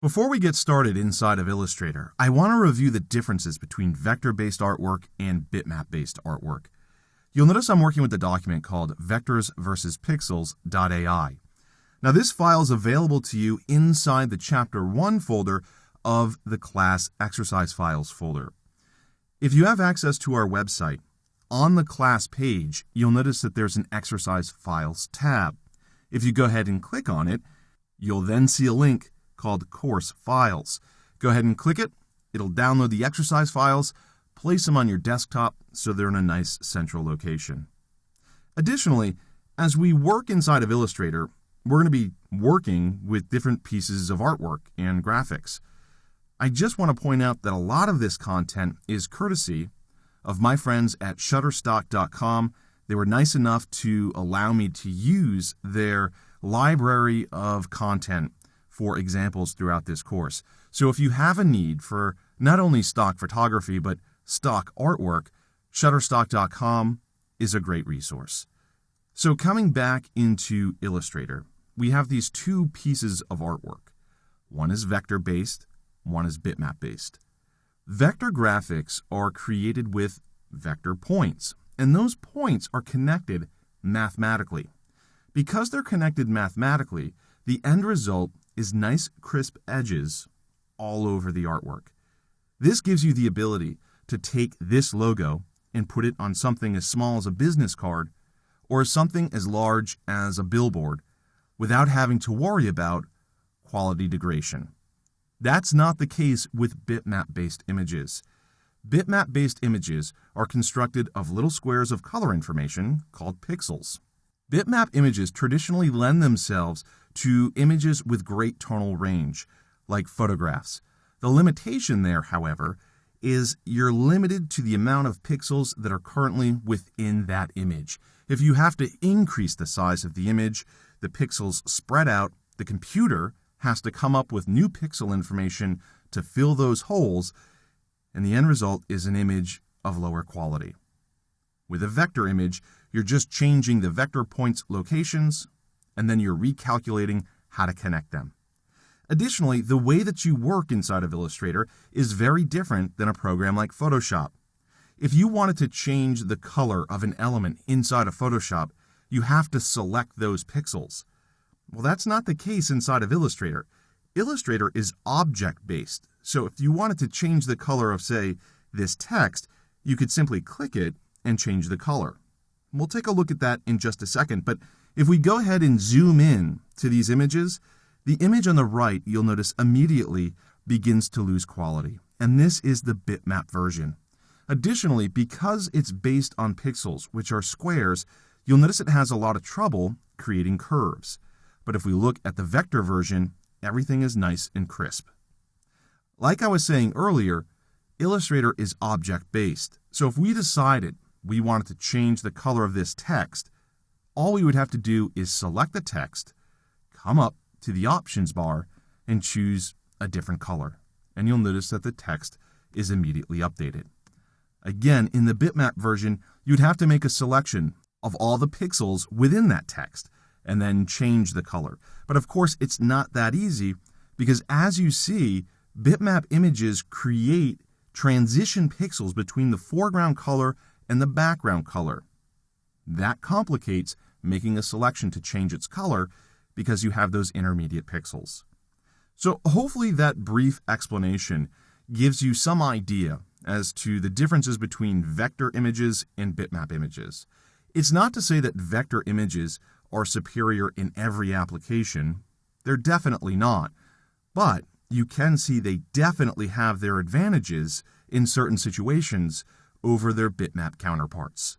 Before we get started inside of Illustrator, I want to review the differences between vector-based artwork and bitmap-based artwork. You'll notice I'm working with a document called vectors versus pixels.ai. Now this file is available to you inside the Chapter 1 folder of the class exercise files folder. If you have access to our website, on the class page, you'll notice that there's an exercise files tab. If you go ahead and click on it, you'll then see a link called Course Files. Go ahead and click it. It'll download the exercise files, place them on your desktop so they're in a nice central location. Additionally, as we work inside of Illustrator, we're going to be working with different pieces of artwork and graphics. I just want to point out that a lot of this content is courtesy of my friends at Shutterstock.com. They were nice enough to allow me to use their library of content for examples throughout this course. So if you have a need for not only stock photography, but stock artwork, Shutterstock.com is a great resource. So coming back into Illustrator, we have these two pieces of artwork. One is vector-based, one is bitmap-based. Vector graphics are created with vector points, and those points are connected mathematically. Because they're connected mathematically, the end result is nice crisp edges all over the artwork. This gives you the ability to take this logo and put it on something as small as a business card or something as large as a billboard without having to worry about quality degradation. That's not the case with bitmap-based images. Bitmap-based images are constructed of little squares of color information called pixels. Bitmap images traditionally lend themselves to images with great tonal range, like photographs. The limitation there, however, is you're limited to the amount of pixels that are currently within that image. If you have to increase the size of the image, the pixels spread out, the computer has to come up with new pixel information to fill those holes, and the end result is an image of lower quality. With a vector image, you're just changing the vector points' locations, and then you're recalculating how to connect them. Additionally, the way that you work inside of Illustrator is very different than a program like Photoshop. If you wanted to change the color of an element inside of Photoshop, you have to select those pixels. Well, that's not the case inside of Illustrator. Illustrator is object-based, so if you wanted to change the color of, say, this text, you could simply click it and change the color. We'll take a look at that in just a second, but if we go ahead and zoom in to these images, the image on the right, you'll notice immediately begins to lose quality, and this is the bitmap version. Additionally, because it's based on pixels, which are squares, you'll notice it has a lot of trouble creating curves. But if we look at the vector version, everything is nice and crisp. Like I was saying earlier, Illustrator is object-based, so if we decided we wanted to change the color of this text, all we would have to do is select the text, come up to the options bar, and choose a different color. And you'll notice that the text is immediately updated. Again, in the bitmap version, you'd have to make a selection of all the pixels within that text and then change the color. But of course, it's not that easy because as you see, bitmap images create transition pixels between the foreground color and the background color. That complicates making a selection to change its color because you have those intermediate pixels. So hopefully that brief explanation gives you some idea as to the differences between vector images and bitmap images. It's not to say that vector images are superior in every application. They're definitely not. But you can see they definitely have their advantages in certain situations over their bitmap counterparts.